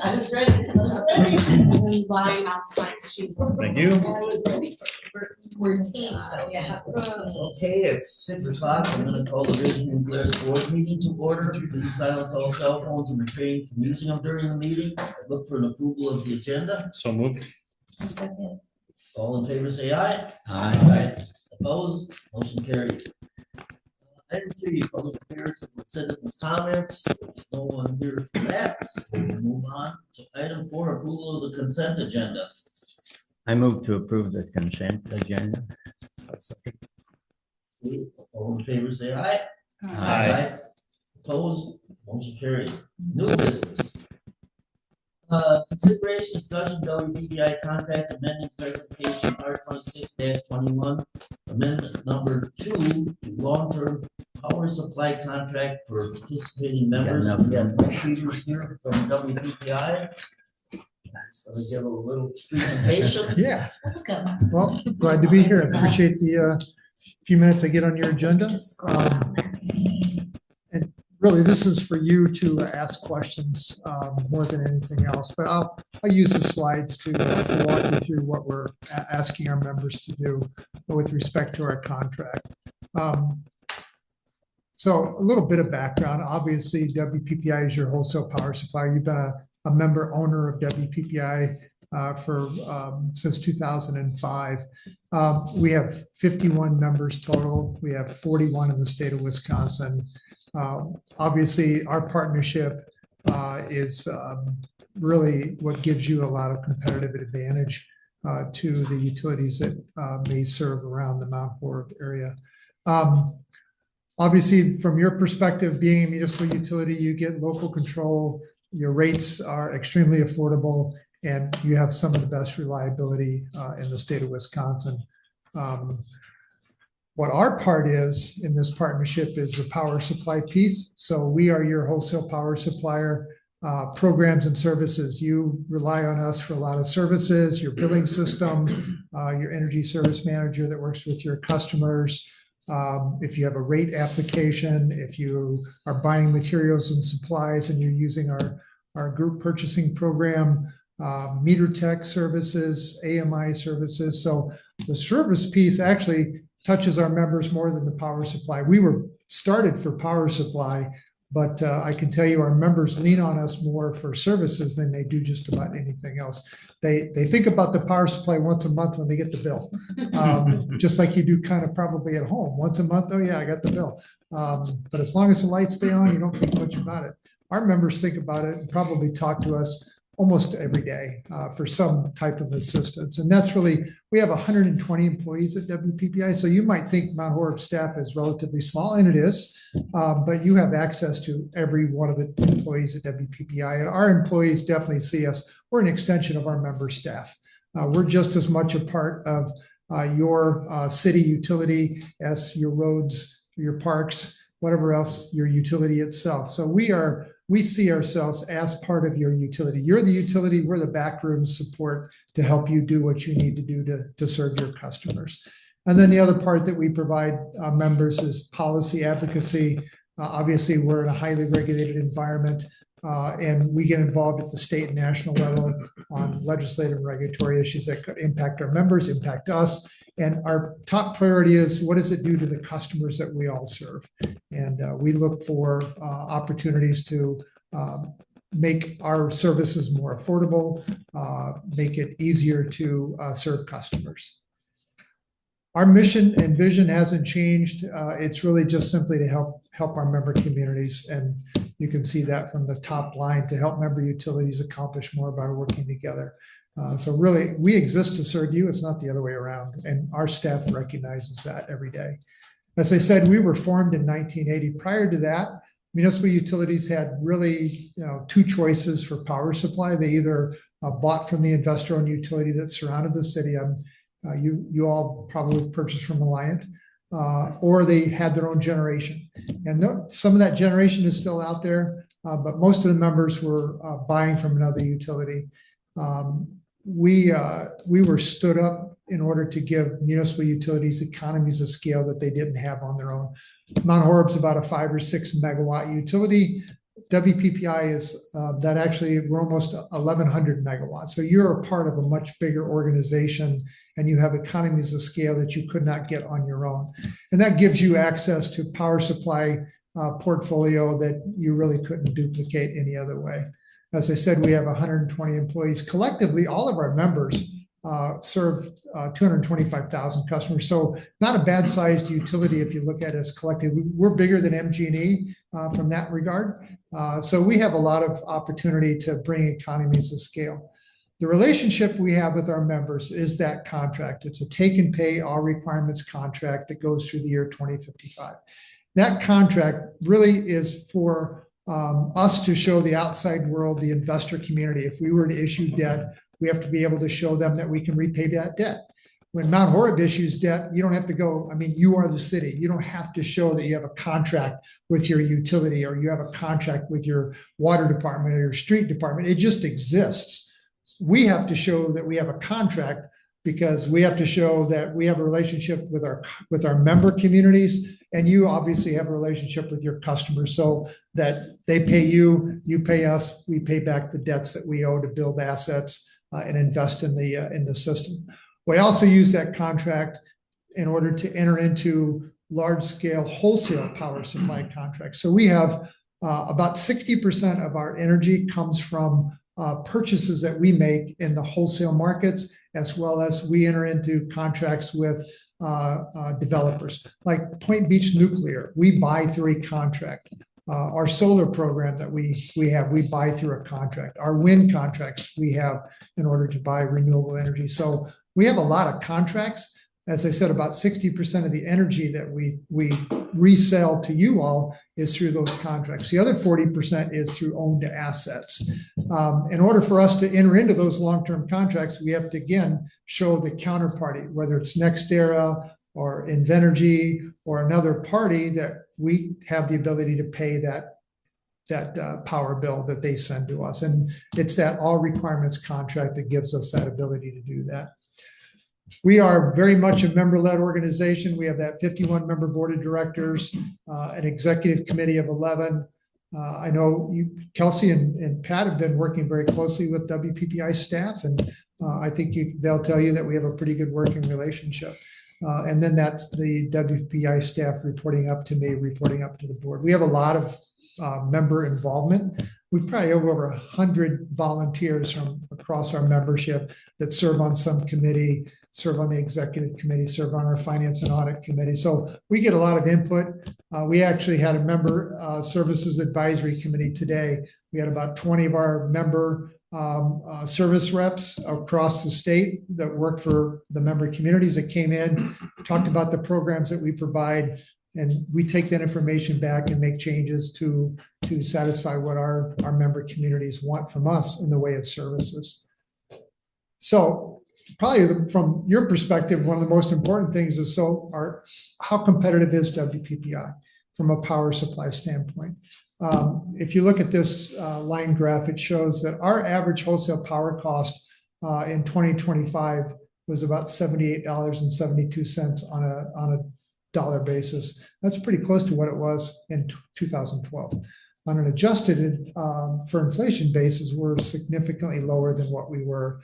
I was ready. I was ready. Why not science shoes? Thank you. I was ready for 14. Yeah. Okay, it's 6 o'clock. I'm gonna call the Vision and Blair's board meeting to order. Please silence all cell phones and refrain from using them during the meeting. Look for an approval of the agenda. So moved. Second. All in favor, say aye. Aye. Opposed, motion carried. Item 3, public appearance of citizens' comments. There's no one here for that. So we'll move on to item 4, approval of the consent agenda. I move to approve the consent agenda. All in favor, say aye. Aye. Opposed, motion carries. New business. Consideration discussion WPBI contract amendment specification R26-21, amendment number 2 to long-term power supply contract for participating members. enough. We have Mike Peters here from WPBI. So we give a little presentation. Yeah, well, glad to be here. Appreciate the few minutes I get on your agenda. And really, this is for you to ask questions more than anything else. But I'll use the slides to walk you through what we're asking our members to do with respect to our contract. So a little bit of background. Obviously, WPPI is your wholesale power supplier. You've been a member owner of WPPI since 2005. We have 51 members total. We have 41 in the state of Wisconsin. Obviously, our partnership is really what gives you a lot of competitive advantage to the utilities that may serve around the Mount Horeb area. Obviously, from your perspective, being a municipal utility, you get local control. Your rates are extremely affordable, and you have some of the best reliability in the state of Wisconsin. What our part is in this partnership is the power supply piece. So we are your wholesale power supplier, programs and services. You rely on us for a lot of services, your billing system, your energy service manager that works with your customers. If you have a rate application, if you are buying materials and supplies and you're using our group purchasing program, meter tech services, AMI services. So the service piece actually touches our members more than the power supply. We were started for power supply, but I can tell you our members lean on us more for services than they do just about anything else. They think about the power supply once a month when they get the bill, just like you do kind of probably at home. Once a month, oh yeah, I got the bill. But as long as the lights stay on, you don't think much about it. Our members think about it and probably talk to us almost every day for some type of assistance. And that's really, we have 120 employees at WPPI. So you might think Mount Horeb staff is relatively small, and it is, but you have access to every one of the employees at WPPI. And our employees definitely see us. We're an extension of our member staff. We're just as much a part of your city utility as your roads, your parks, whatever else, your utility itself. So we see ourselves as part of your utility. You're the utility, we're the backroom support to help you do what you need to do to serve your customers. And then the other part that we provide members is policy advocacy. Obviously, we're in a highly regulated environment, and we get involved at the state and national level on legislative and regulatory issues that could impact our members, impact us. And our top priority is, what does it do to the customers that we all serve? And we look for opportunities to make our services more affordable, make it easier to serve customers. Our mission and vision hasn't changed. It's really just simply to help our member communities. And you can see that from the top line, to help member utilities accomplish more by working together. So really, we exist to serve you. It's not the other way around. And our staff recognizes that every day. As I said, we were formed in 1980. Prior to that, municipal utilities had really, two choices for power supply. They either bought from the investor-owned utility that surrounded the city. You all probably purchased from Alliant, or they had their own generation. And some of that generation is still out there, but most of the members were buying from another utility. We were stood up in order to give municipal utilities economies of scale that they didn't have on their own. Mount Horeb's about a 5 or 6 megawatt utility. WPPI is that actually we're almost 1,100 megawatts. So you're a part of a much bigger organization, and you have economies of scale that you could not get on your own. And that gives you access to power supply portfolio that you really couldn't duplicate any other way. As I said, we have 120 employees. Collectively, all of our members serve 225,000 customers. So not a bad sized utility if you look at us collectively. We're bigger than MG&E from that regard. So we have a lot of opportunity to bring economies of scale. The relationship we have with our members is that contract. It's a take and pay all requirements contract that goes through the year 2055. That contract really is for us to show the outside world, the investor community. If we were to issue debt, we have to be able to show them that we can repay that debt. When Mount Horeb issues debt, you don't have to go, I mean, you are the city. You don't have to show that you have a contract with your utility or you have a contract with your water department or your street department. It just exists. We have to show that we have a contract because we have to show that we have a relationship with our member communities, and you obviously have a relationship with your customers so that they pay you, you pay us, we pay back the debts that we owe to build assets and invest in the system. We also use that contract in order to enter into large-scale wholesale power supply contracts. So we have about 60% of our energy comes from purchases that we make in the wholesale markets, as well as we enter into contracts with developers. Like Point Beach Nuclear, we buy through a contract. Our solar program that we have, we buy through a contract. Our wind contracts we have in order to buy renewable energy. So we have a lot of contracts. As I said, about 60% of the energy that we resell to you all is through those contracts. The other 40% is through owned assets. In order for us to enter into those long-term contracts, we have to, again, show the counterparty, whether it's NextEra or Invenergy or another party, that we have the ability to pay that power bill that they send to us. And it's that all requirements contract that gives us that ability to do that. We are very much a member-led organization. We have that 51-member board of directors, an executive committee of 11. I know you, Kelsey and Pat, have been working very closely with WPPI staff, and I think they'll tell you that we have a pretty good working relationship. And then that's the WPPI staff reporting up to me, reporting up to the board. We have a lot of member involvement. We probably have over 100 volunteers from across our membership that serve on some committee, serve on the executive committee, serve on our finance and audit committee. So we get a lot of input. We actually had a member services advisory committee today. We had about 20 of our member service reps across the state that work for the member communities that came in, talked about the programs that we provide, and we take that information back and make changes to satisfy what our member communities want from us in the way of services. So probably from your perspective, one of the most important things is how competitive is WPPI from a power supply standpoint? If you look at this line graph, it shows that our average wholesale power cost in 2025 was about $78.72 on a dollar basis. That's pretty close to what it was in 2012. On an adjusted for inflation basis, we're significantly lower than what we were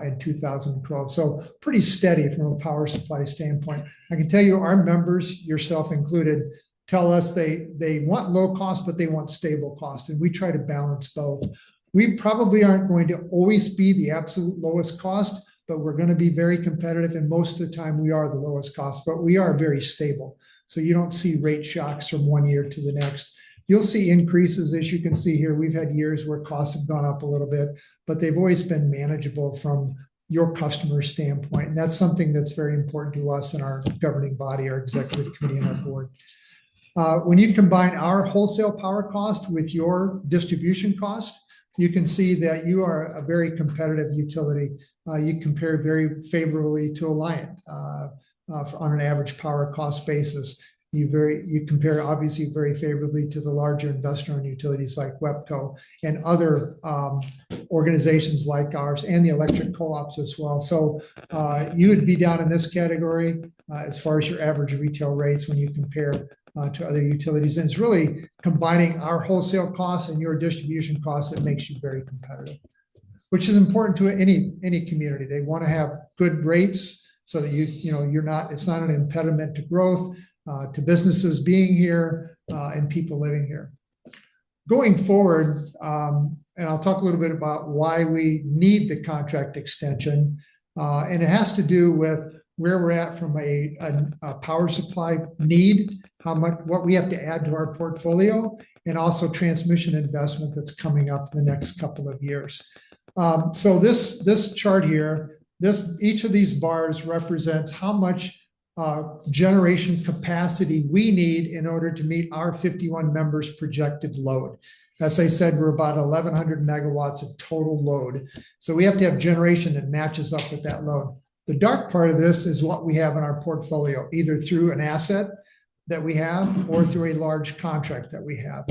in 2012. So pretty steady from a power supply standpoint. I can tell you our members, yourself included, tell us they want low cost, but they want stable cost. And we try to balance both. We probably aren't going to always be the absolute lowest cost, but we're going to be very competitive. And most of the time we are the lowest cost, but we are very stable. So you don't see rate shocks from one year to the next. You'll see increases, as you can see here. We've had years where costs have gone up a little bit, but they've always been manageable from your customer standpoint. And that's something that's very important to us in our governing body, our executive committee, and our board. When you combine our wholesale power cost with your distribution cost, you can see that you are a very competitive utility. You compare very favorably to Alliant on an average power cost basis. You compare obviously very favorably to the larger investor-owned utilities like WEPCO and other organizations like ours, and the electric co-ops as well. So you would be down in this category as far as your average retail rates when you compare to other utilities. And it's really combining our wholesale costs and your distribution costs that makes you very competitive, which is important to any community. They want to have good rates so that it's not an impediment to growth, to businesses being here, and people living here. Going forward, and I'll talk a little bit about why we need the contract extension. And it has to do with where we're at from a power supply need, what we have to add to our portfolio, and also transmission investment that's coming up in the next couple of years. So this chart here, each of these bars represents how much generation capacity we need in order to meet our 51 members projected load. As I said, we're about 1,100 megawatts of total load. So we have to have generation that matches up with that load. The dark part of this is what we have in our portfolio, either through an asset that we have or through a large contract that we have.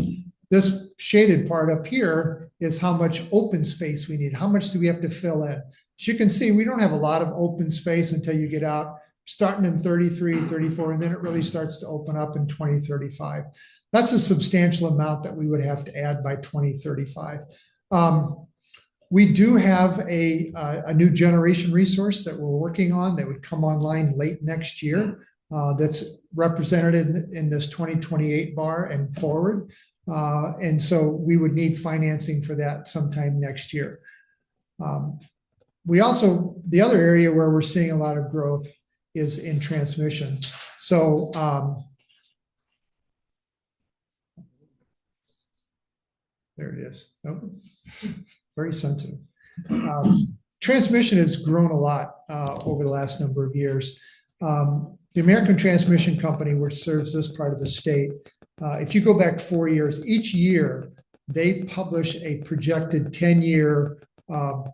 This shaded part up here is how much open space we need. How much do we have to fill in? As you can see, we don't have a lot of open space until you get out, starting in 33, 34, and then it really starts to open up in 2035. That's a substantial amount that we would have to add by 2035. We do have a new generation resource that we're working on that would come online late next year. That's represented in this 2028 bar and forward. And so we would need financing for that sometime next year. The other area where we're seeing a lot of growth is in transmission. So there it is. Oh, very sensitive. Transmission has grown a lot over the last number of years. The American Transmission Company, which serves this part of the state, if you go back 4 years, each year they publish a projected 10-year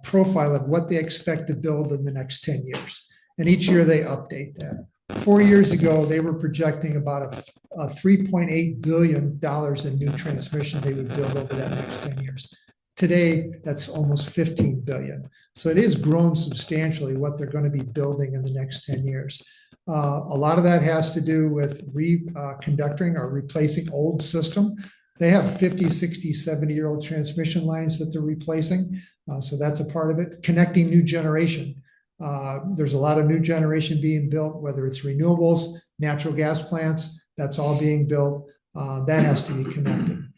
profile of what they expect to build in the next 10 years. And each year they update that. 4 years ago, they were projecting about a $3.8 billion in new transmission they would build over that next 10 years. Today, that's almost $15 billion. So it has grown substantially what they're going to be building in the next 10 years. A lot of that has to do with reconductoring or replacing old system. They have 50, 60, 70-year-old transmission lines that they're replacing. So that's a part of it. Connecting new generation. There's a lot of new generation being built, whether it's renewables, natural gas plants, that's all being built. That has to be connected.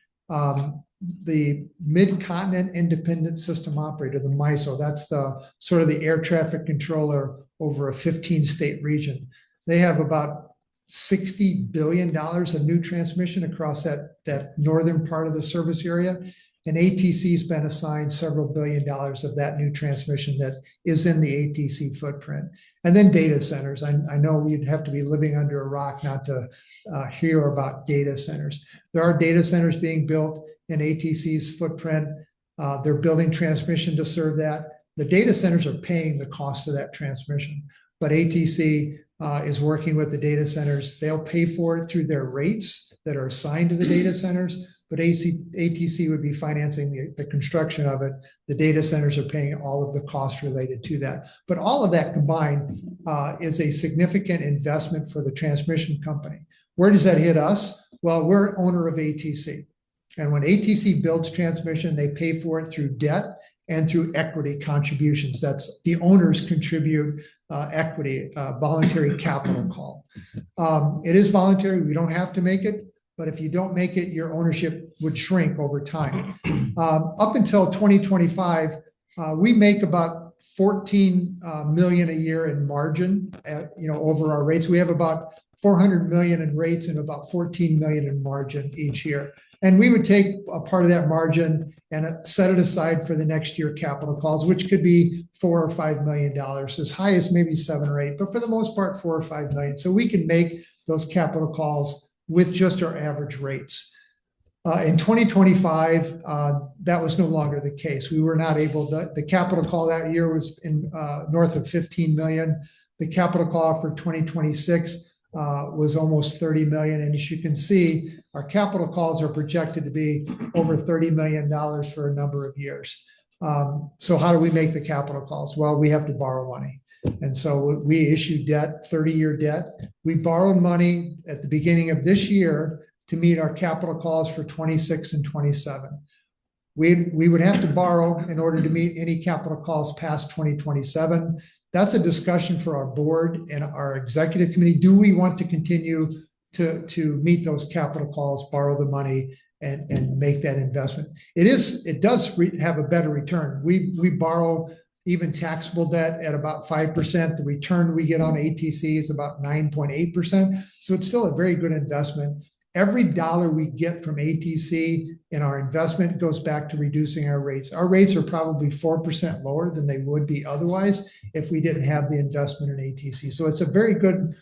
The Mid-Continent Independent System Operator, the MISO, that's the sort of the air traffic controller over a 15-state region. They have about $60 billion of new transmission across that northern part of the service area. And ATC's been assigned several $1 billion of that new transmission that is in the ATC footprint. And then data centers. I know you'd have to be living under a rock not to hear about data centers. There are data centers being built in ATC's footprint. They're building transmission to serve that. The data centers are paying the cost of that transmission, but ATC is working with the data centers. They'll pay for it through their rates that are assigned to the data centers, but ATC would be financing the construction of it. The data centers are paying all of the costs related to that. But all of that combined is a significant investment for the transmission company. Where does that hit us? Well, we're an owner of ATC. And when ATC builds transmission, they pay for it through debt and through equity contributions. That's the owners contribute equity, voluntary capital call. It is voluntary. We don't have to make it. But if you don't make it, your ownership would shrink over time. Up until 2025, we make about 14 million a year in margin over our rates. We have about 400 million in rates and about 14 million in margin each year. And we would take a part of that margin and set it aside for the next year capital calls, which could be $4 or $5 million, as high as maybe 7 or 8, but for the most part, 4 or 5 million. So we can make those capital calls with just our average rates. In 2025, that was no longer the case. We were not able to, the capital call that year was in north of 15 million. The capital call for 2026 was almost 30 million. And as you can see, our capital calls are projected to be over $30 million for a number of years. So how do we make the capital calls? Well, we have to borrow money. And so we issued debt, 30-year debt. We borrowed money at the beginning of this year to meet our capital calls for 26 and 27. We would have to borrow in order to meet any capital calls past 2027. That's a discussion for our board and our executive committee. Do we want to continue to meet those capital calls, borrow the money, and make that investment? It does have a better return. We borrow even taxable debt at about 5%. The return we get on ATC is about 9.8%. So it's still a very good investment. Every dollar we get from ATC in our investment goes back to reducing our rates. Our rates are probably 4% lower than they would be otherwise if we didn't have the investment in ATC. So it's a very good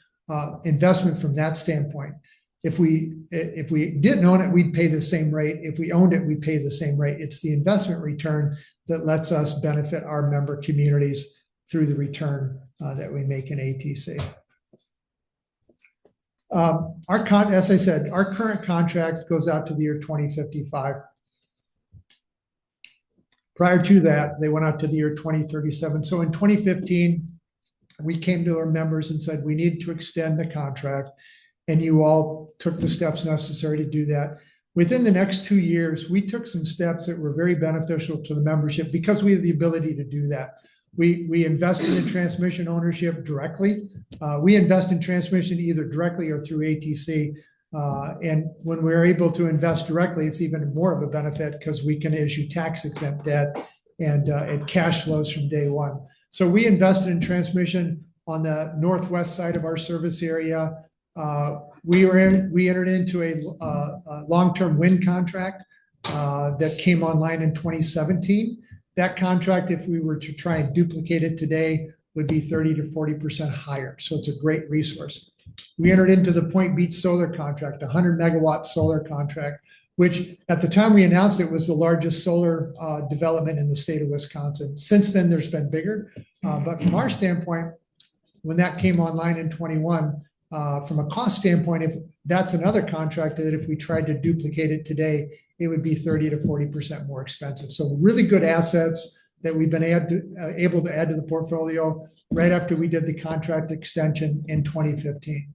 investment from that standpoint. If we didn't own it, we'd pay the same rate. If we owned it, we'd pay the same rate. It's the investment return that lets us benefit our member communities through the return that we make in ATC. As I said, our current contract goes out to the year 2055. Prior to that, they went out to the year 2037. So in 2015, we came to our members and said, we need to extend the contract. And you all took the steps necessary to do that. Within the next 2 years, we took some steps that were very beneficial to the membership because we have the ability to do that. We invested in transmission ownership directly. We invest in transmission either directly or through ATC. And when we're able to invest directly, it's even more of a benefit because we can issue tax exempt debt and it cash flows from day one. So we invested in transmission on the northwest side of our service area. We entered into a long-term wind contract that came online in 2017. That contract, if we were to try and duplicate it today, would be 30 to 40% higher. So it's a great resource. We entered into the Point Beach solar contract, 100 megawatt solar contract, which at the time we announced it was the largest solar development in the state of Wisconsin. Since then, there's been bigger. But from our standpoint, when that came online in 21, from a cost standpoint, if that's another contract that if we tried to duplicate it today, it would be 30 to 40% more expensive. So really good assets that we've been able to add to the portfolio right after we did the contract extension in 2015.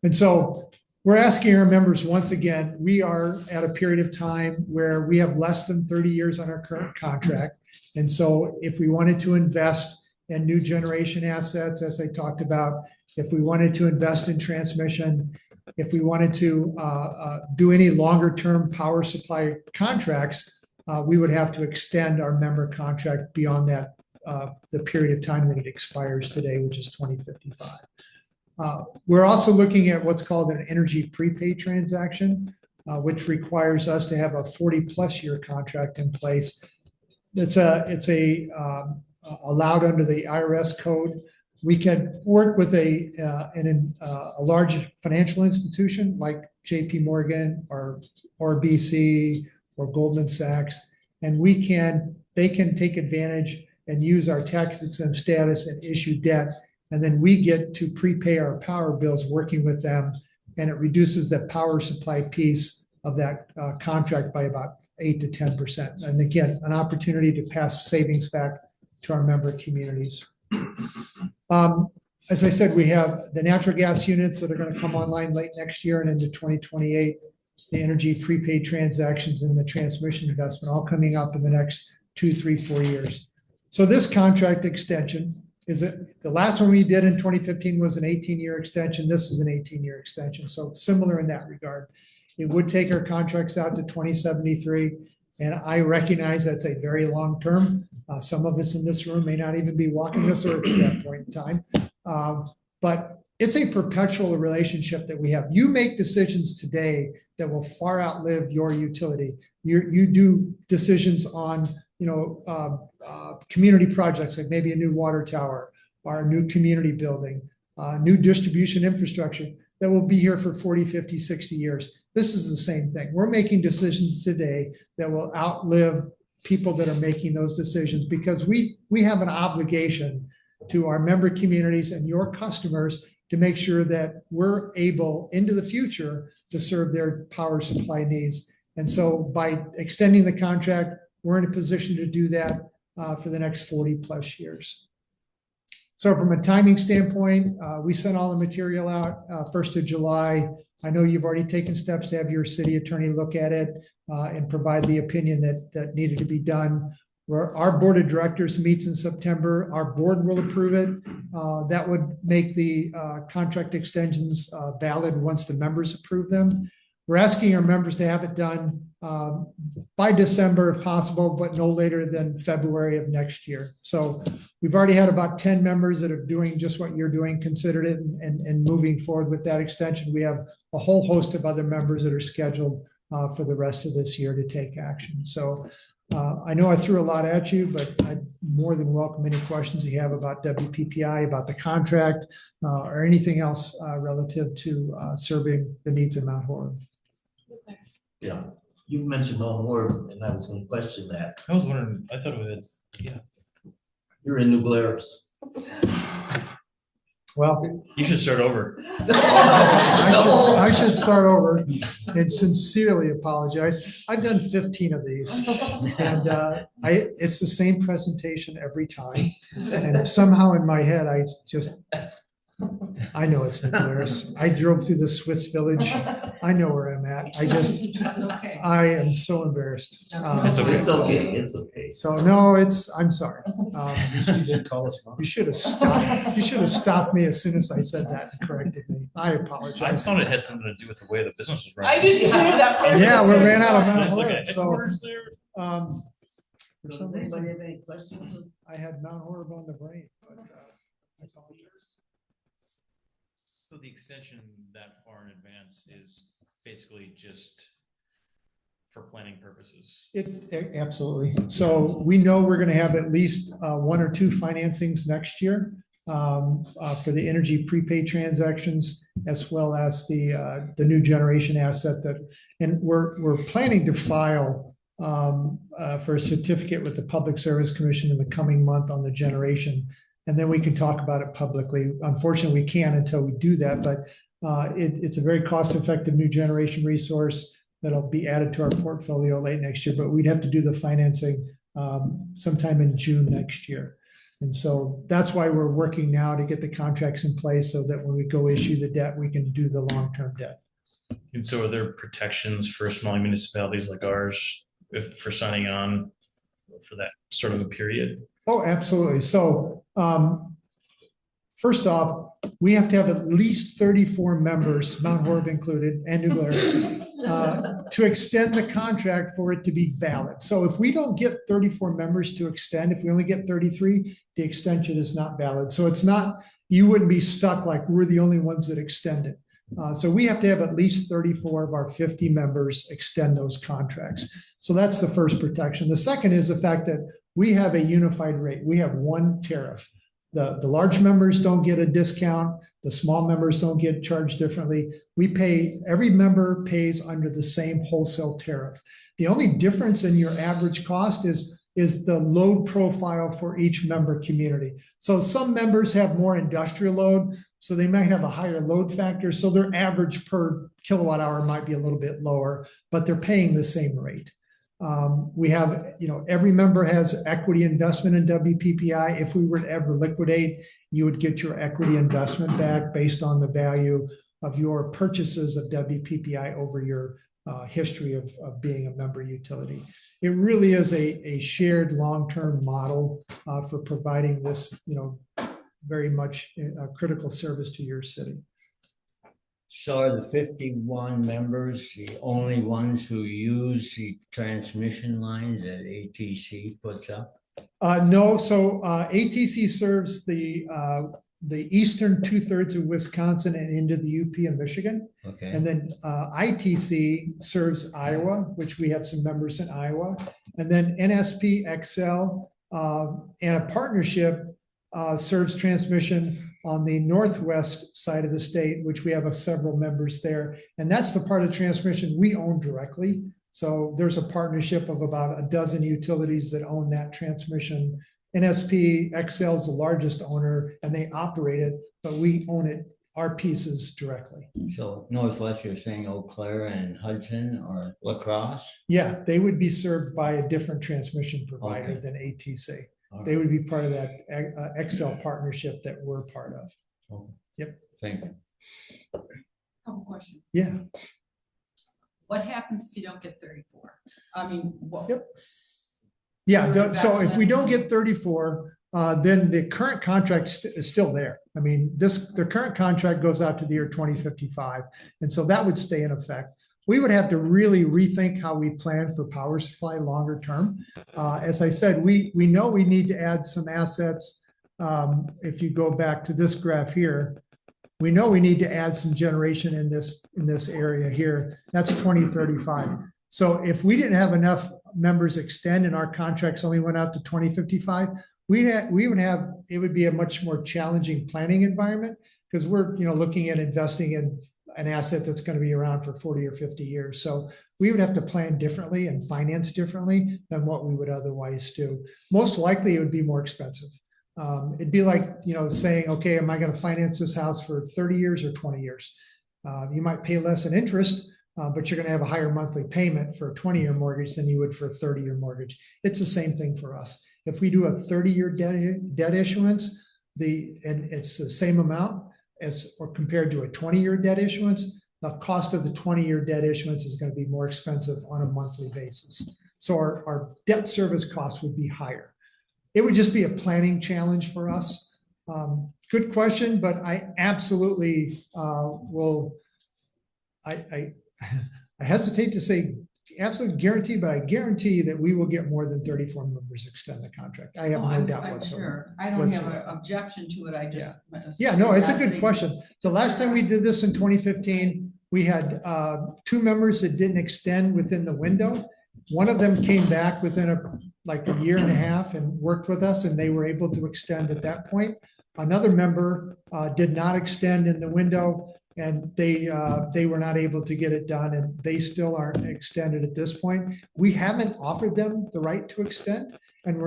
And so we're asking our members once again, we are at a period of time where we have less than 30 years on our current contract. And so if we wanted to invest in new generation assets, as I talked about, if we wanted to invest in transmission, if we wanted to do any longer term power supply contracts, we would have to extend our member contract beyond that, the period of time that it expires today, which is 2055. We're also looking at what's called an energy prepaid transaction, which requires us to have a 40+ year contract in place. It's allowed under the IRS code. We can work with a large financial institution like JP Morgan or BC or Goldman Sachs, and they can take advantage and use our tax exempt status and issue debt, and then we get to prepay our power bills working with them, and it reduces the power supply piece of that contract by about 8 to 10%. And again, an opportunity to pass savings back to our member communities. As I said, we have the natural gas units that are going to come online late next year and into 2028, the energy prepaid transactions and the transmission investment all coming up in the next 2, 3, 4 years. So this contract extension is the last one we did in 2015 was an 18-year extension. This is an 18-year extension. So similar in that regard. It would take our contracts out to 2073. And I recognize that's a very long term. Some of us in this room may not even be walking this earth at that point in time. But it's a perpetual relationship that we have. You make decisions today that will far outlive your utility. You do decisions on community projects like maybe a new water tower or a new community building, new distribution infrastructure that will be here for 40, 50, 60 years. This is the same thing. We're making decisions today that will outlive people that are making those decisions because we have an obligation to our member communities and your customers to make sure that we're able into the future to serve their power supply needs. And so by extending the contract, we're in a position to do that for the next 40+ years. So from a timing standpoint, we sent all the material out 1st of July. I know you've already taken steps to have your city attorney look at it and provide the opinion that needed to be done. Our board of directors meets in September. Our board will approve it. That would make the contract extensions valid once the members approve them. We're asking our members to have it done by December if possible, but no later than February of next year. So we've already had about 10 members that are doing just what you're doing, considered it, and moving forward with that extension. We have a whole host of other members that are scheduled for the rest of this year to take action. So I know I threw a lot at you, but I more than welcome any questions you have about WPPI, about the contract, or anything else relative to serving the needs of Mount Horeb. Yeah, you mentioned Mount Horeb, and I was gonna question that. I was wondering, I thought it was, yeah. You're in New Glarus. Well, You should start over. I should start over and sincerely apologize. I've done 15 of these, and it's the same presentation every time. And somehow in my head, I know it's New Glarus. I drove through the Swiss Village. I know where I'm at. Okay. I am so embarrassed. It's okay. It's okay, it's okay. So no, I'm sorry. You did call us. You should have stopped. You should have stopped me as soon as I said that and corrected me. I I apologize. thought it had something to do with the way the business was running. I didn't say that. Yeah, we ran out of Mount It's like a Horeb, so headquarters there. for Does some anybody reason, have any questions? I had Mount Horeb on the brain, but I apologize. So the extension that far in advance is basically just for planning purposes. Absolutely. So we know we're going to have at least one or two financings next year for the energy prepaid transactions, as well as the new generation asset and we're planning to file for a certificate with the Public Service Commission in the coming month on the generation. And then we can talk about it publicly. Unfortunately, we can't until we do that, but it's a very cost-effective new generation resource that'll be added to our portfolio late next year, but we'd have to do the financing sometime in June next year. And so that's why we're working now to get the contracts in place so that when we go issue the debt, we can do the long-term debt. And so are there protections for small municipalities like ours for signing on for that sort of a period? Oh, absolutely. So first off, we have to have at least 34 members, Mount Horeb included, and New Glarus, to extend the contract for it to be valid. So if we don't get 34 members to extend, if we only get 33, the extension is not valid. So it's not, you wouldn't be stuck like we're the only ones that extend it. So we have to have at least 34 of our 50 members extend those contracts. So that's the first protection. The second is the fact that we have a unified rate. We have one tariff. The large members don't get a discount. The small members don't get charged differently. Every member pays under the same wholesale tariff. The only difference in your average cost is the load profile for each member community. So some members have more industrial load, so they might have a higher load factor. So their average per kilowatt hour might be a little bit lower, but they're paying the same rate. We have, every member has equity investment in WPPI. If we were to ever liquidate, you would get your equity investment back based on the value of your purchases of WPPI over your history of being a member utility. It really is a shared long-term model for providing this, very much critical service to your city. So are the 51 members the only ones who use the transmission lines that ATC puts up? No, so ATC serves the eastern 2/3 of Wisconsin and into the UP of Michigan. Okay. And then ITC serves Iowa, which we have some members in Iowa. And then NSP XL and a partnership serves transmission on the northwest side of the state, which we have several members there. And that's the part of transmission we own directly. So there's a partnership of about a dozen utilities that own that transmission. NSP XL is the largest owner and they operate it, but we own it, our pieces directly. So Northwest, you're saying Eau Claire and Hudson or La Crosse? Yeah, they would be served by a different transmission provider Okay. than ATC. They would be part of that Excel partnership that we're part of. Okay. Yep. Thank you. Couple questions. Yeah, What happens if you don't get 34? I mean, what? Yep. yeah. So if we Investment. don't get 34, then the current contract is still there. I mean, the current contract goes out to the year 2055. And so that would stay in effect. We would have to really rethink how we plan for power supply longer term. As I said, we know we need to add some assets. If you go back to this graph here, we know we need to add some generation in this area here. That's 2035. So if we didn't have enough members extend and our contracts only went out to 2055, it would be a much more challenging planning environment because we're looking at investing in an asset that's going to be around for 40 or 50 years. So we would have to plan differently and finance differently than what we would otherwise do. Most likely it would be more expensive. It'd be like, saying, okay, am I going to finance this house for 30 years or 20 years? You might pay less in interest, but you're going to have a higher monthly payment for a 20-year mortgage than you would for a 30-year mortgage. It's the same thing for us. If we do a 30-year debt issuance, and it's the same amount or compared to a 20-year debt issuance, the cost of the 20-year debt issuance is going to be more expensive on a monthly basis. So our debt service costs would be higher. It would just be a planning challenge for us. Good question, but I absolutely will. I hesitate to say absolute guarantee, but I guarantee that we will get more than 34 members extend the contract. I have no doubt I'm whatsoever. sure. I don't have an objection to it. I just. Yeah, no, it's a good question. The last time we did this in 2015, we had 2 members that didn't extend within the window. One of them came back within a year and a half and worked with us, and they were able to extend at that point. Another member did not extend in the window, and they were not able to get it done, and they still aren't extended at this point. We haven't offered them the right to extend, and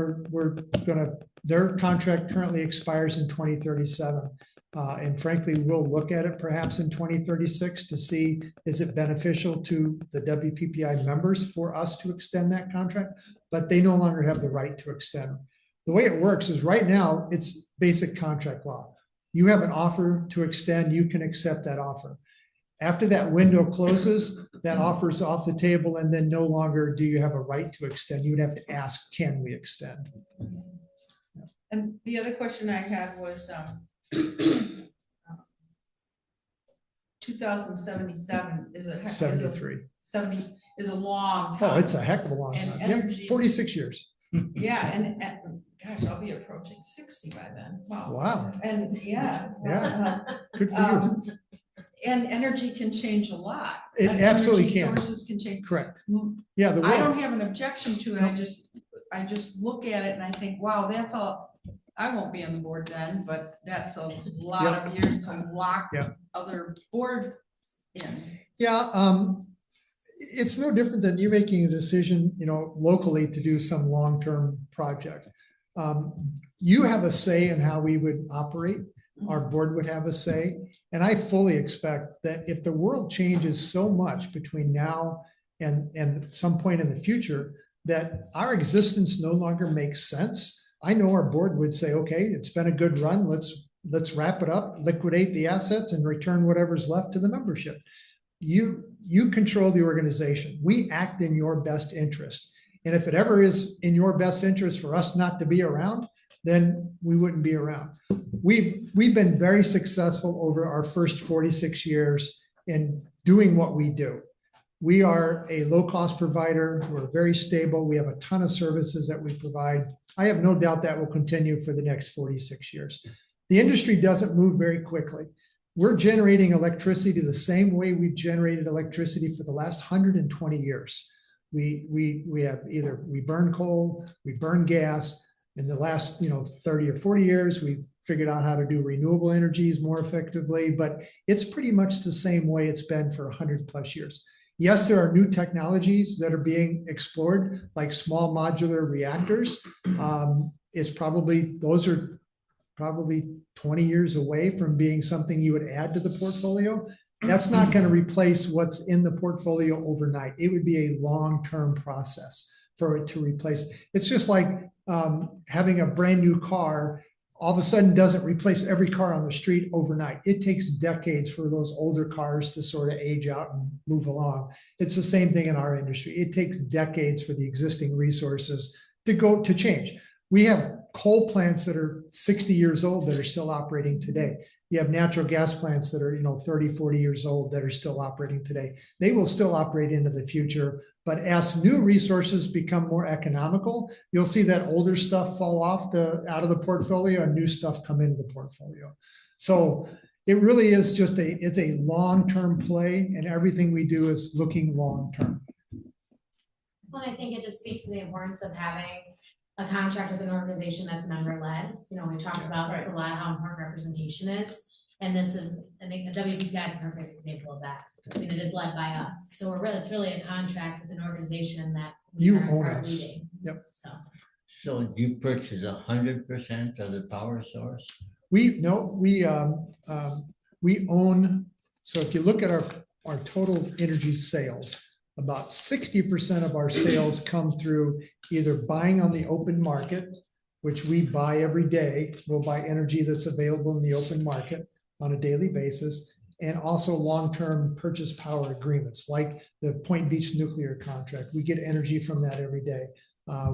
their contract currently expires in 2037. And frankly, we'll look at it perhaps in 2036 to see, is it beneficial to the WPPI members for us to extend that contract, but they no longer have the right to extend. The way it works is right now, it's basic contract law. You have an offer to extend, you can accept that offer. After that window closes, that offer's off the table, and then no longer do you have a right to extend. You'd have to ask, can we extend? And the other question I had was 2077 is a 73. 70 is a long time. Oh, it's a heck of a long And time. Yep, energy's- 46 years. Yeah, and gosh, I'll be approaching 60 by then. Wow. Wow. And yeah. Good for you. And energy can change a lot. It absolutely Energy can. Sources can change. Correct. Yeah, the I way, don't have an objection to it. I just look at it and I think, wow, that's all. I won't be on the board then, but that's a lot of years to lock other board in. yeah, it's no different than you making a decision, locally to do some long-term project. You have a say in how we would operate. Our board would have a say. And I fully expect that if the world changes so much between now and some point in the future, that our existence no longer makes sense. I know our board would say, okay, it's been a good run. Let's wrap it up, liquidate the assets, and return whatever's left to the membership. You control the organization. We act in your best interest. And if it ever is in your best interest for us not to be around, then we wouldn't be around. We've been very successful over our first 46 years in doing what we do. We are a low-cost provider. We're very stable. We have a ton of services that we provide. I have no doubt that will continue for the next 46 years. The industry doesn't move very quickly. We're generating electricity the same way we've generated electricity for the last 120 years. We burn coal, we burn gas. In the last 30 or 40 years, we've figured out how to do renewable energies more effectively, but it's pretty much the same way it's been for 100 plus years. Yes, there are new technologies that are being explored, like small modular reactors. Those are probably 20 years away from being something you would add to the portfolio. That's not going to replace what's in the portfolio overnight. It would be a long-term process. for it to replace. It's just like having a brand new car all of a sudden doesn't replace every car on the street overnight. It takes decades for those older cars to sort of age out and move along. It's the same thing in our industry. It takes decades for the existing resources to change. We have coal plants that are 60 years old that are still operating today. You have natural gas plants that are, 30, 40 years old that are still operating today. They will still operate into the future, but as new resources become more economical, you'll see that older stuff fall off out of the portfolio and new stuff come into the portfolio. So it really is just it's a long-term play, and everything we do is looking long-term. Well, I think it just speaks to the importance of having a contract with an organization that's member-led. We talk about this a lot, how important representation is. And this is, I think the WPPI is a perfect example of that. It is led by us. So it's really a contract with an organization that You are own us. leading. Yep. So you purchase 100% of the power source? We own, so if you look at our total energy sales, about 60% of our sales come through either buying on the open market, which we buy every day. We'll buy energy that's available in the open market on a daily basis, and also long-term purchase power agreements, like the Point Beach nuclear contract. We get energy from that every day.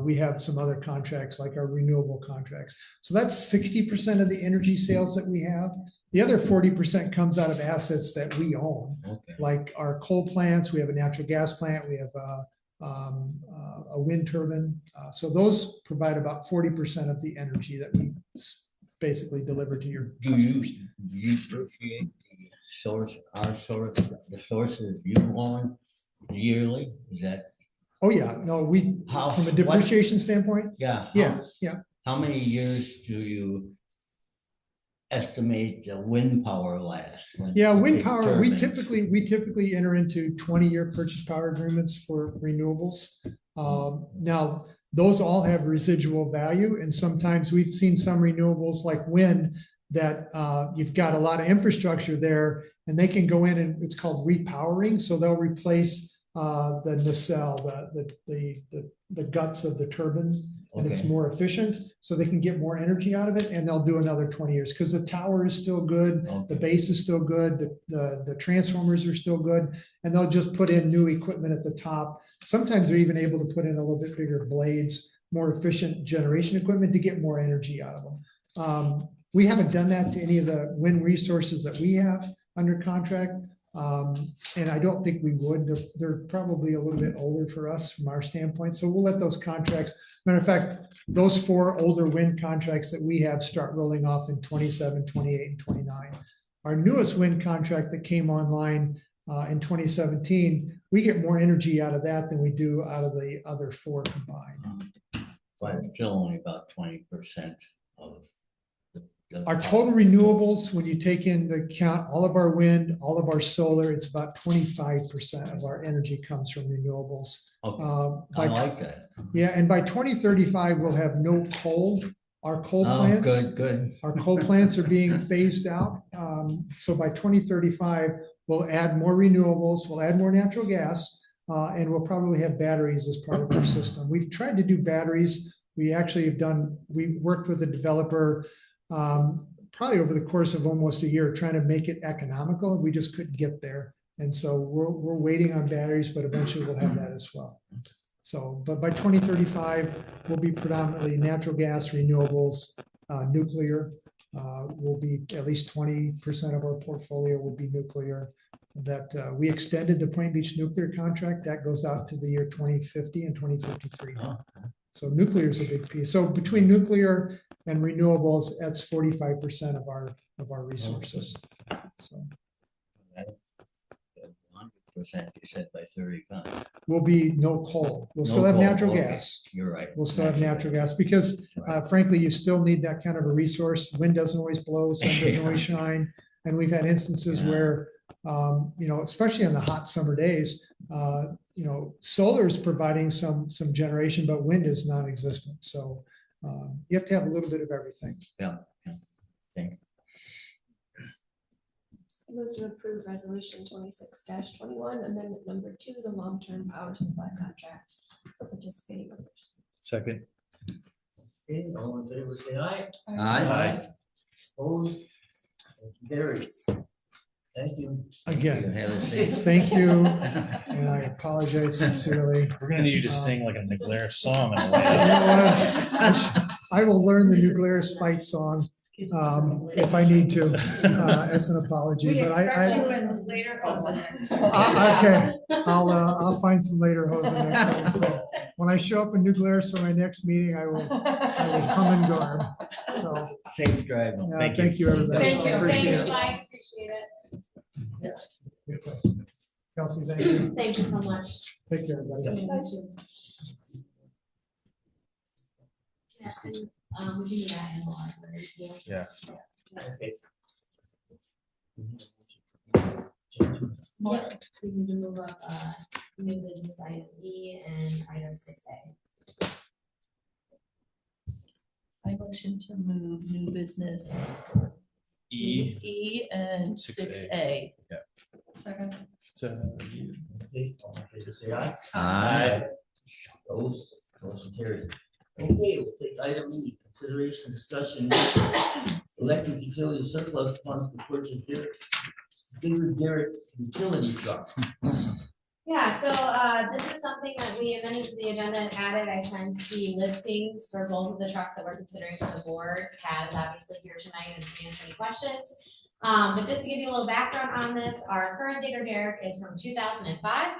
We have some other contracts like our renewable contracts. So that's 60% of the energy sales that we have. The other 40% comes out of assets that we own, like our coal plants. We have a natural gas plant. We have a wind turbine. So those provide about 40% of the energy that we basically deliver to your customers. Do you appreciate the source, the sources you own yearly? Is that? Oh yeah, no, from a depreciation standpoint. Yeah. How many years do you estimate the wind power lasts? Wind power, we typically enter into 20-year purchase power agreements for renewables. Now, those all have residual value, and sometimes we've seen some renewables like wind that you've got a lot of infrastructure there, and they can go in and it's called repowering. So they'll replace the nacelle, the guts of the turbines, and it's more efficient, so they can get more energy out of it, and they'll do another 20 years because the tower is still good, the base is still good, the transformers are still good, and they'll just put in new equipment at the top. Sometimes they're even able to put in a little bit bigger blades, more efficient generation equipment to get more energy out of them. We haven't done that to any of the wind resources that we have under contract. And I don't think we would. They're probably a little bit older for us from our standpoint. So we'll let those contracts, matter of fact, those 4 older wind contracts that we have start rolling off in 27, 28, and 29. Our newest wind contract that came online in 2017, we get more energy out of that than we do out of the other 4 combined. But it's still only about 20% of our total renewables, when you take into account all of our wind, all of our solar, it's about 25% of our energy comes from renewables. I like that. Yeah, and by 2035, we'll have no coal. Our coal plants, good. Our coal plants are being phased out. So by 2035, we'll add more renewables, we'll add more natural gas, and we'll probably have batteries as part of our system. We've tried to do batteries. We worked with a developer probably over the course of almost a year trying to make it economical. We just couldn't get there. And so we're waiting on batteries, but eventually we'll have that as well. So, but by 2035, we'll be predominantly natural gas, renewables, nuclear. Will be at least 20% of our portfolio will be nuclear. That we extended the Point Beach nuclear contract that goes out to the year 2050 and 2053. So nuclear is a big piece. So between nuclear and renewables, that's 45% of our resources. So 100% you said by 35. Will be no coal. We'll still have natural gas. You're right. We'll still have natural gas because frankly, you still need that kind of a resource. Wind doesn't always blow, sun doesn't always shine. And we've had instances where, especially on the hot summer days, solar is providing some generation, but wind is non-existent. So you have to have a little bit of everything. Yeah. Thank you. I move to approve resolution 26-21, amendment number 2, the long-term power supply contract for participating members. Second. Okay, all in favor, say aye. Aye. Opposed? Motion carries. Thank you. You Again, have a seat. thank you, and I apologize sincerely. We're gonna need you to sing like a Nick song. You know what? I will learn the New Glarus fight song if I need to, as an apology, We but expect you I, in later. okay, I'll find some later hosen next time. So when I show up in New Glarus for my next meeting, I will come in garb. So, Safe driving. thank you, everybody. Thank you. Appreciate Thanks, it. Mike, appreciate it. Yes. Good question. Kelsey, thank you. Thank you so much. Take care, everybody. Yeah, and, we can do that in a lot. Yeah. Okay. Yep, we can do move up, new business item E and item 6A. I motion to move new business E. and 6A. 6A. Second. Okay, all in favor, say aye. Aye. Opposed? Motion carries. Okay, we'll take item E, consideration, discussion, electric utility surplus funds to purchase bigger Derrick utility truck. Yeah, so, this is something that we amended to the agenda and added. I sent the listings for both of the trucks that we're considering to the board. Pat is obviously here tonight and can answer any questions. But just to give you a little background on this, our current digger derrick is from 2005.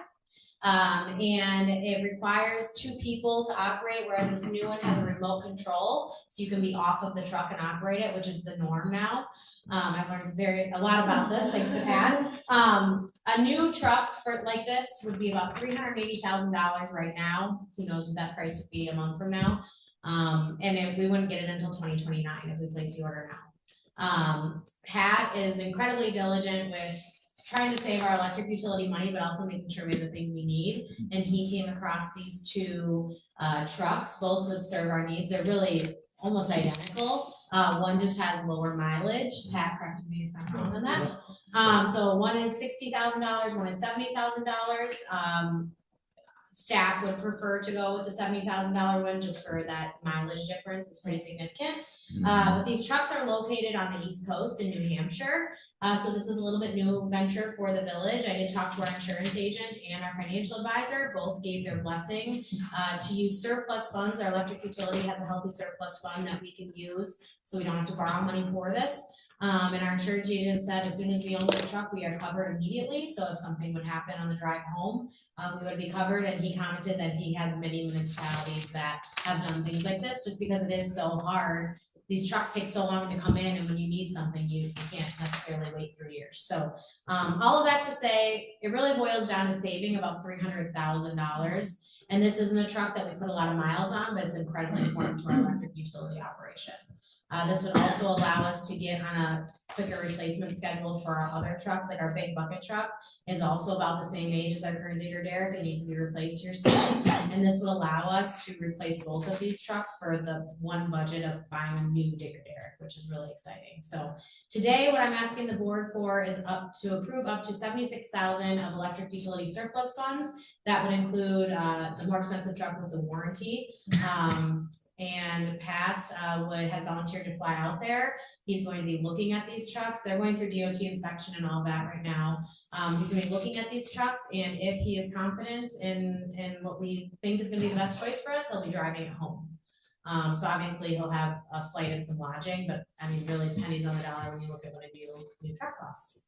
And it requires 2 people to operate, whereas this new one has a remote control, so you can be off of the truck and operate it, which is the norm now. I've learned a lot about this, thanks to Pat. A new truck like this would be about $380,000 right now. Who knows what that price would be a month from now? And we wouldn't get it until 2029 if we place the order now. Pat is incredibly diligent with trying to save our electric utility money, but also making sure we have the things we need. And he came across these 2 trucks, both would serve our needs. They're really almost identical. One just has lower mileage. Pat, correct me if I'm wrong on that. So one is $60,000, one is $70,000. Staff would prefer to go with the $70,000 one just for that mileage difference. It's pretty significant. But these trucks are located on the East Coast in New Hampshire. So this is a little bit new venture for the village. I did talk to our insurance agent and our financial advisor. Both gave their blessing to use surplus funds. Our electric utility has a healthy surplus fund that we can use, so we don't have to borrow money for this. And our insurance agent said as soon as we own the truck, we are covered immediately. So if something would happen on the drive home, we would be covered. And he commented that he has many municipalities that have done things like this just because it is so hard. These trucks take so long to come in, and when you need something, you can't necessarily wait 3 years. So all of that to say, it really boils down to saving about $300,000. And this isn't a truck that we put a lot of miles on, but it's incredibly important to our electric utility operation. This would also allow us to get on a quicker replacement schedule for our other trucks, like our big bucket truck is also about the same age as our current digger derrick. It needs to be replaced here soon. And this would allow us to replace both of these trucks for the one budget of buying a new digger derrick, which is really exciting. So today, what I'm asking the board for is approve up to $76,000 of electric utility surplus funds. That would include the more expensive truck with the warranty. And Pat has volunteered to fly out there. He's going to be looking at these trucks. They're going through DOT inspection and all that right now. He's going to be looking at these trucks, and if he is confident in what we think is going to be the best choice for us, he'll be driving it home. So obviously he'll have a flight and some lodging, but I mean, really pennies on the dollar when you look at what a new truck costs.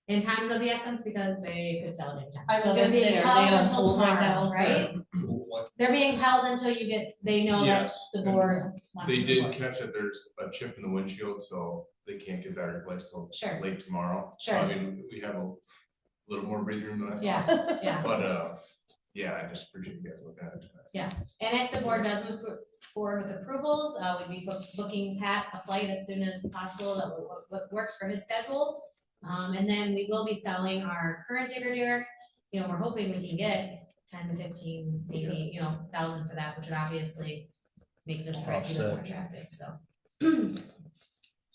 In times of the essence, because they could sell it anytime. I was So gonna they're being say, are they held on until hold right tomorrow, now? right? They're being held until they know that Yes, the and board wants They to did vote. catch that there's a chip in the windshield, so they can't get that replaced till Sure. late tomorrow. So, Sure. I mean, we have a little more breathing room than I thought. Yeah, yeah. But, yeah, I just appreciate you guys looking at it. And if the board does move forward with approvals, we'd be booking Pat a flight as soon as possible that works for his schedule. And then we will be selling our current digger derrick. You know, we're hoping we can get 10 to 15, maybe, $1,000 for that, which would obviously make this price even more attractive, so.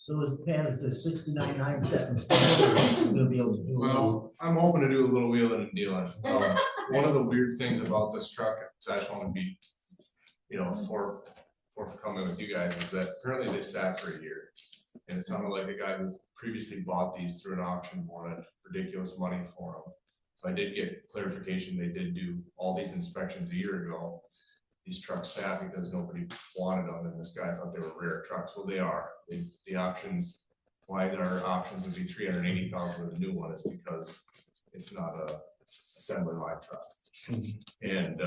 So is Pat, is this 69.9 set in stone, or we'll be able to do a little? Well, I'm hoping to do a little wheeling and dealing. One of the weird things about this truck, so I just want to be, forthcoming with you guys, is that apparently they sat for a year. And it sounded like the guy who previously bought these through an auction wanted ridiculous money for them. So I did get clarification, they did do all these inspections a year ago. These trucks sat because nobody wanted them, and this guy thought they were rare trucks. Well, they are. The options, why our options would be 380,000 with a new one is because it's not a assembly line truck. And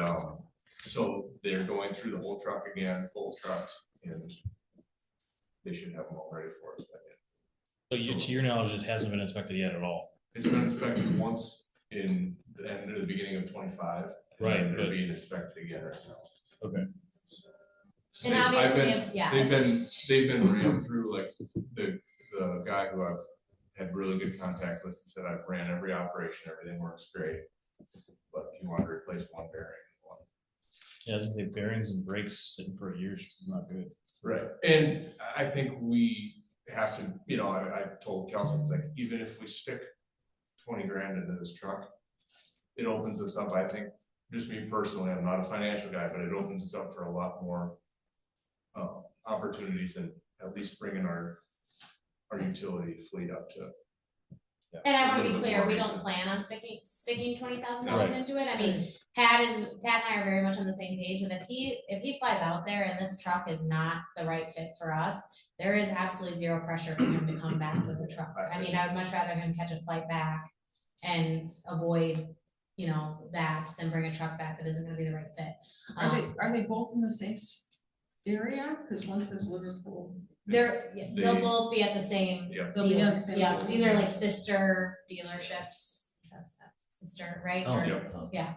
so they're going through the whole truck again, both trucks, and they should have them all ready for us by then. But to your knowledge, it hasn't been inspected yet at all. It's been inspected once in the end of the beginning of 25. Right, And they're but- being inspected again right now. Okay. So And I've obviously, been- yeah. They've been ran through, like, the guy who I've had really good contact with, said I've ran every operation, everything works great. But he wanted to replace one bearing. Yeah, I was gonna say bearings and brakes sitting for a year is not good. Right, and I think we have to, I told Kelsey, it's like, even if we stick 20 grand into this truck, it opens us up, I think, just me personally, I'm not a financial guy, but it opens us up for a lot more opportunities and at least bringing our utility fleet up to. And I a wanna little be bit clear, more we don't recent. plan on sticking $20,000 Right. into it. I mean, Pat and I are very much on the same page, and if he flies out there and this truck is not the right fit for us, there is absolutely zero pressure for him to come back with the truck. I mean, I would much rather him catch a flight back and avoid, that than bring a truck back that isn't gonna be the right fit. Are they both in the same area? Cause one says Liverpool. They'll both be at the same Yeah. They'll be at the dealer. same Yeah, dealer. these are like sister dealerships. That's sister, right? Oh, Or- yeah. Yeah,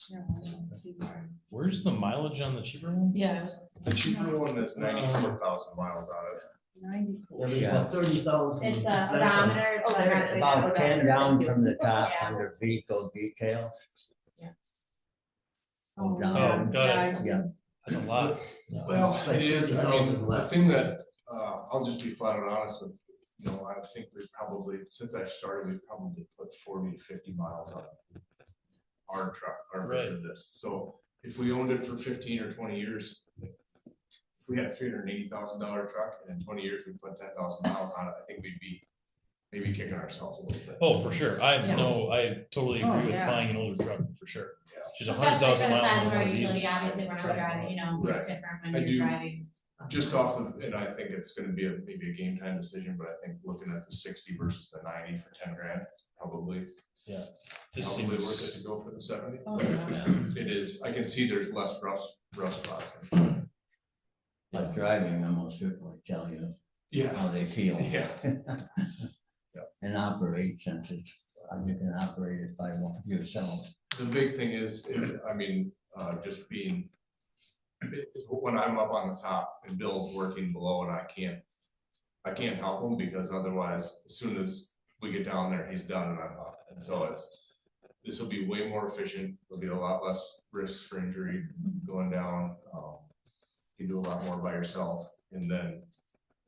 Yeah, I don't see why. Where's the mileage on the cheaper one? Yeah, it was. The cheaper one that's 94,000 miles on it. 94. There's about 30,000. it's a odometer. It's Oh, there it is. About 10 down from the top Yeah. under vehicle detail. Oh, down. yeah, Oh, got it. guys, Yeah. That's a lot. Well, it is, I mean, 30,000 the less. thing that, I'll just be flat out honest with, I think we've probably, since I started, we've probably put 40 to 50 miles on our truck, our version of this. So if we owned it for 15 or 20 years, if we had a $380,000 truck and in 20 years we put 10,000 miles on it, I think we'd be maybe kicking ourselves a little bit. Oh, for sure. I Yeah. totally Oh, agree with yeah. buying an older truck, for sure. Yeah. She's 100,000 Especially for the miles. size on of our one of these. utility, obviously, we're not Right. driving, it's Right. different when I you're do- driving. Just off of, and I think it's gonna be maybe a game time decision, but I think looking at the 60 versus the 90 for 10 grand, probably This probably worth it seems, to go for the 70. Oh, yeah. It is, I can see there's less rough spots. But driving, I'm most certainly tell you Yeah, how they feel. yeah, And operate, since it's, you can operate it by yourself. the big thing is, I mean, just being, is when I'm up on the top and Bill's working below and I can't help him because otherwise, as soon as we get down there, he's done and I'm up. And so this will be way more efficient, there'll be a lot less risk for injury going down. You do a lot more by yourself, and then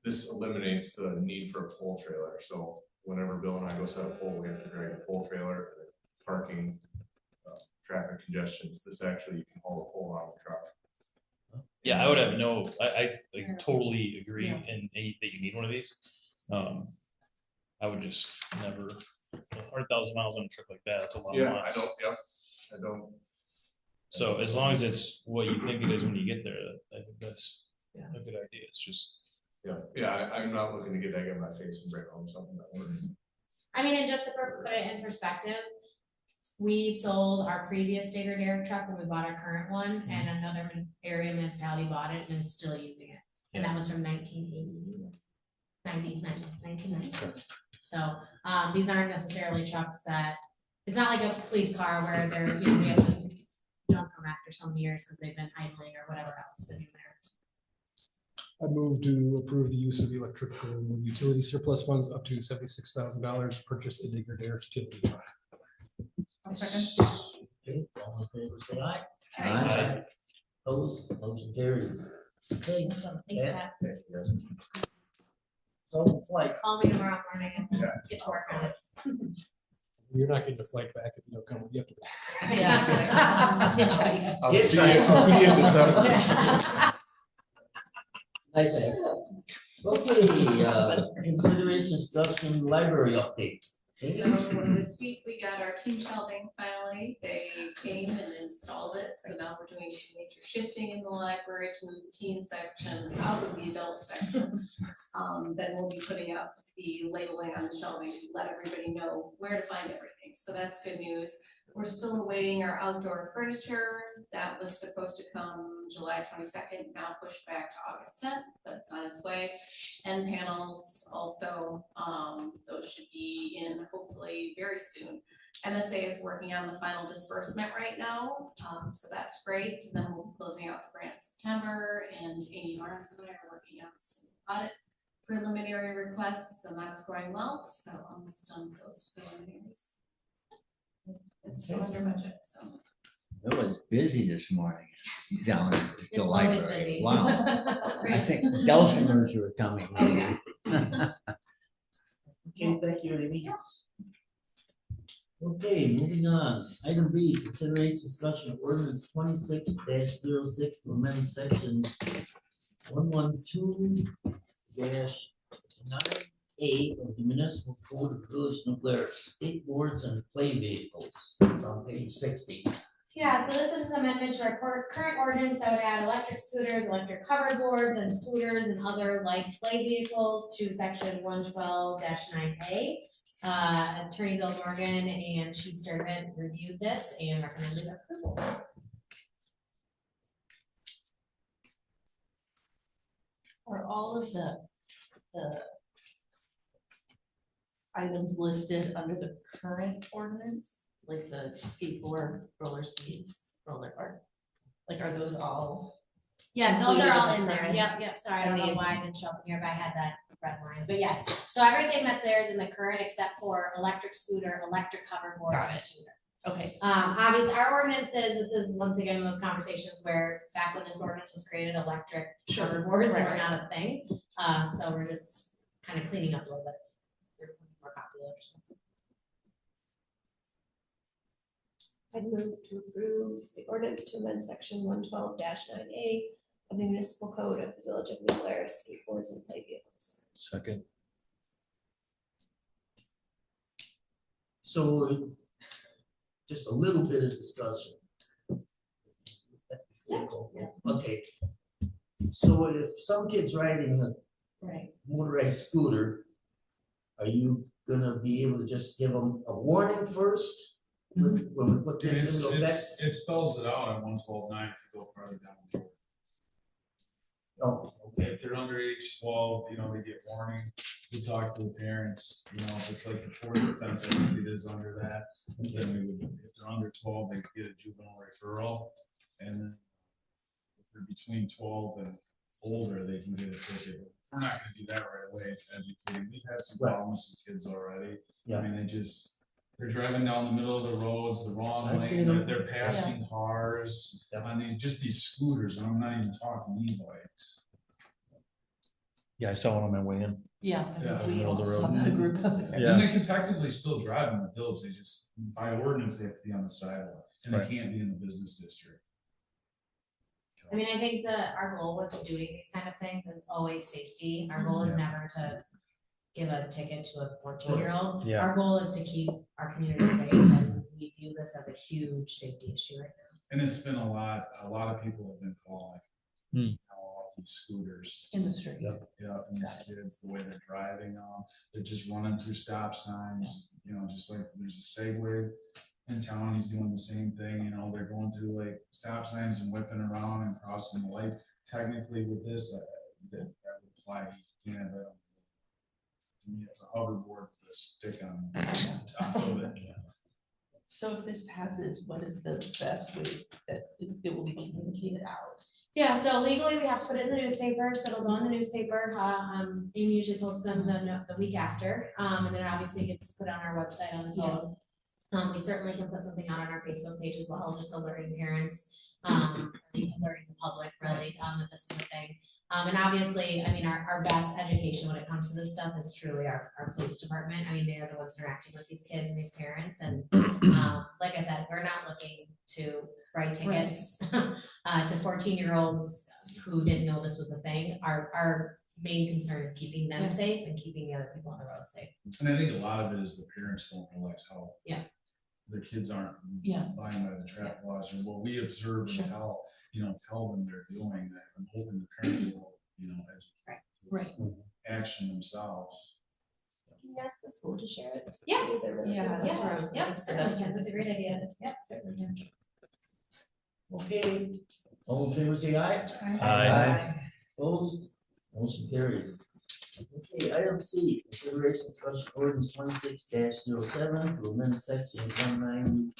this eliminates the need for a pole trailer. So whenever Bill and I go set a pole, we have to drag a pole trailer, parking, traffic congestions. This actually, you can haul a pole on the truck. yeah, I would have I totally agree and that you need one of these. I would just never, 100,000 miles on a trip like that, that's a lot of Yeah, miles. I don't. So as long as it's what you think it is when you get there, I think that's a good idea. It's just, Yeah, I'm not looking to get egg in my face and bring home something that works. I mean, and just to put it in perspective, we sold our previous Stater Derrick truck when we bought our current one, and another area municipality bought it and is still using it. And that was from 1990. So, these aren't necessarily trucks that, it's not like a police car where they're, we have to dump them after so many years because they've been idling or whatever else sitting there. I move to approve the use of the electrical utility surplus funds up to $76,000 purchase the Digger Dare utility. I'll second. Okay, all in favor, say aye. Aye. Opposed, motion carries. Okay. Thanks, Pat. So flight. Call me tomorrow morning and we'll get to work on it. You're not getting the flight back if you don't come, you have to. Yeah. I'll Yes, see you, I- I'll see you in December. Nice, okay, consideration discussion library update. So this week we got our team shelving finally. They came and installed it. So now we're doing major shifting in the library to move the teen section out of the adult section. Then we'll be putting up the labeling on the shelving to let everybody know where to find everything. So that's good news. We're still awaiting our outdoor furniture. That was supposed to come July 22nd, now pushed back to August 10th, but it's on its way. End panels also, those should be in hopefully very soon. MSA is working on the final disbursement right now, so that's great. Then we'll be closing out the grant in September, and Amy Lawrence and I are working on some audit preliminary requests, and that's going well, so almost done with those preliminaries. It's still under budget, so. It was busy this morning down at the It's always library. busy. Wow. That's I great. think Delsingers were coming. Okay. Okay, thank you, Amy. Okay, moving on, item B, consideration discussion of ordinance 26-06 to amend section 112-9A of the municipal code of Village of New Blair, skateboards and play vehicles. It's on page 60. Yeah, so this is an amendment to our current ordinance that would add electric scooters, electric hoverboards, and scooters and other light play vehicles to section 112-9A. Attorney Bill Morgan and Chief Servant reviewed this and recommended approval. Are all of the items listed under the current ordinance, like the skateboard, roller skates, roller art? Like, are those all? Yeah, those are Included all in in the there. current- Yep, sorry, I don't know And the- why I didn't show up here, but I had that red line, but yes. So everything that's there is in the current except for electric scooter, electric hoverboard, Got and it. scooter. Okay, Obviously, our ordinances, this is once again those conversations where back when this ordinance was created, electric hoverboards were Right. not a thing. So we're just kind of cleaning up a little bit. They're more popular. I move to approve the ordinance to amend section 112-9A of the municipal code of the Village of New Blair, skateboards and play vehicles. Second. So just a little bit of discussion. Okay. So if some kid's riding a right. motorized scooter, are you gonna be able to just give them a warning first? When we put this into effect? It spells it out on 112-9 if you go farther down the road. Oh, okay. If they're under age 12, they get warning. We talk to the parents, if it's like the fourth offense, I think it is under that. Then we would, if they're under 12, they get a juvenile referral. And then if they're between 12 and older, they can get a ticket. We're not gonna do that right away. It's educating. We've had some problems with kids already. Yeah. I mean, they're driving down the middle of the roads, the wrong I've seen lane, them. they're passing cars. Yeah. I mean, just these scooters, and I'm not even talking e-bikes. Yeah, I saw one on my way in. Yeah, Yeah, we middle of all the saw road. that group of. Yeah. And they can technically still drive in the village, they just, by ordinance, they have to be on the sidewalk, and they Right. can't be in the business district. I mean, I think our goal with doing these kind of things is always safety. Our goal is never to give a ticket to a 14-year-old. Yeah. Our goal is to keep our community safe, and we view this as a huge safety issue right now. And it's been a lot of people have been calling. All these scooters. In the street. Yeah, and these kids, the way they're driving, they're just running through stop signs, just like there's a Segway in town, he's doing the same thing, they're going through like stop signs and whipping around and crossing the lights. Technically with this, that would apply, you can't have that. To me, it's a hoverboard with a stick on top of it. So if this passes, what is the best way that it will be communicated out? Yeah, so legally, we have to put it in the newspaper, so it'll go in the newspaper. Amy usually posts them the week after, and then obviously it gets put on our website on the phone. We certainly can put something out on our Facebook page as well, just alerting parents. Alerting the public really, that this is a thing. And obviously, I mean, our best education when it comes to this stuff is truly our police department. I mean, they are the ones interacting with these kids and these parents. And like I said, we're not looking to write tickets to 14-year-olds who didn't know this was a thing. Our main concern is keeping them safe and keeping the other people on the road safe. And I think a lot of it is the parents don't realize how. Yeah. Their kids aren't Yeah. buying by the traffic laws or what we observe and tell them they're doing that. I'm hoping the parents will, educate. Right. Action themselves. Can you ask the school to share it? Yeah. Maybe they're really Yeah, good that's at where I it. was Yep, going. certainly can. That's a great idea. Yep, certainly can. Okay, all in favor, say aye. Aye. Opposed, motion carries. Okay, item C, consideration discussion ordinance 26-07 to amend section 190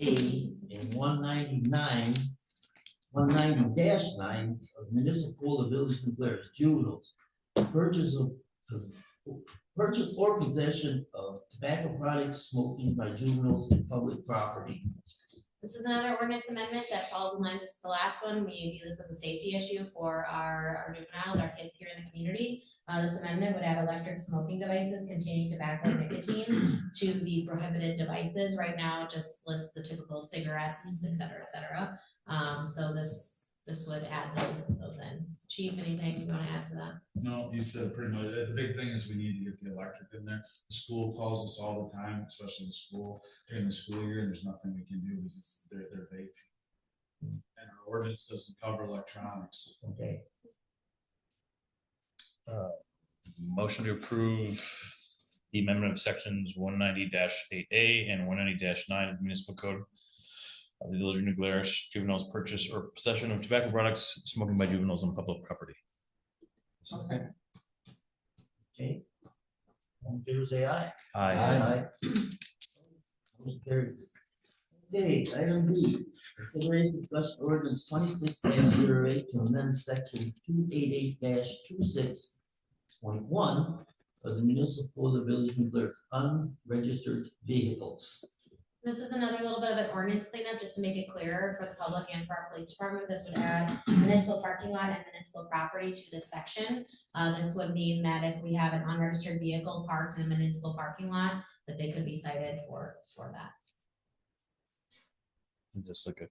A and 190-9 of municipal of Village of New Glarus juveniles. Purchase or possession of tobacco products smoking by juveniles in public property. This is another ordinance amendment that falls in line with the last one. We view this as a safety issue for our juveniles, our kids here in the community. This amendment would add electric smoking devices containing tobacco and nicotine to the prohibited devices. Right now, it just lists the typical cigarettes, et cetera, et cetera. So this would add those in. Chief, anything you want to add to that? No, you said pretty much, the big thing is we need to get the electric in there. The school calls us all the time, especially the school, during the school year, and there's nothing we can do because they're vaping. And our ordinance doesn't cover electronics. Okay, Motion to approve the amendment of sections 190-8A and 190-9 of the municipal code of the Village of New Glarus, juveniles purchase or possession of tobacco products smoking by juveniles on public property. okay. All in favor, say aye. Aye. Motion carries. Okay, item B, consideration discussion ordinance 26-08 to amend section 288-26.1 of the municipal of the Village of New Glarus unregistered vehicles. This is another little bit of an ordinance cleanup, just to make it clearer for the public and for our police department. This would add municipal parking lot and municipal property to this section. This would mean that if we have an unregistered vehicle parked in a municipal parking lot, that they could be cited for that. Is this like a?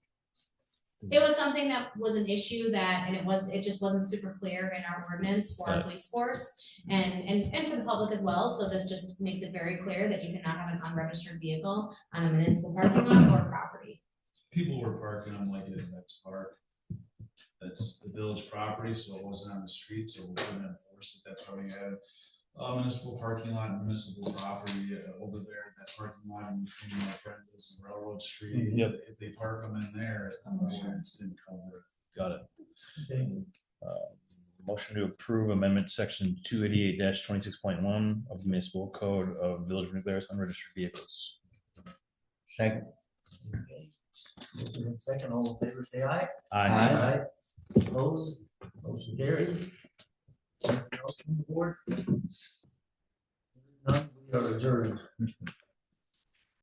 It was something that was an issue and it just wasn't super clear in our ordinance for our police force and for the public as well. So this just makes it very clear that you cannot have an unregistered vehicle on a municipal parking lot or property. People were parking them like in Vets Park. That's the village property, so it wasn't on the street, so we couldn't enforce it. That's why we had a municipal parking lot and municipal property over there. That parking lot in between Brenda's and Railroad Street. Yep. If they park them in there, ordinance didn't cover it. Got it. Okay. Motion to approve amendment section 288-26.1 of the municipal code of Village of New Glarus unregistered vehicles. Second. Okay. Motion and second, all in favor, say aye. Aye. Opposed, motion carries. Anything else from the board? None, we are adjourned.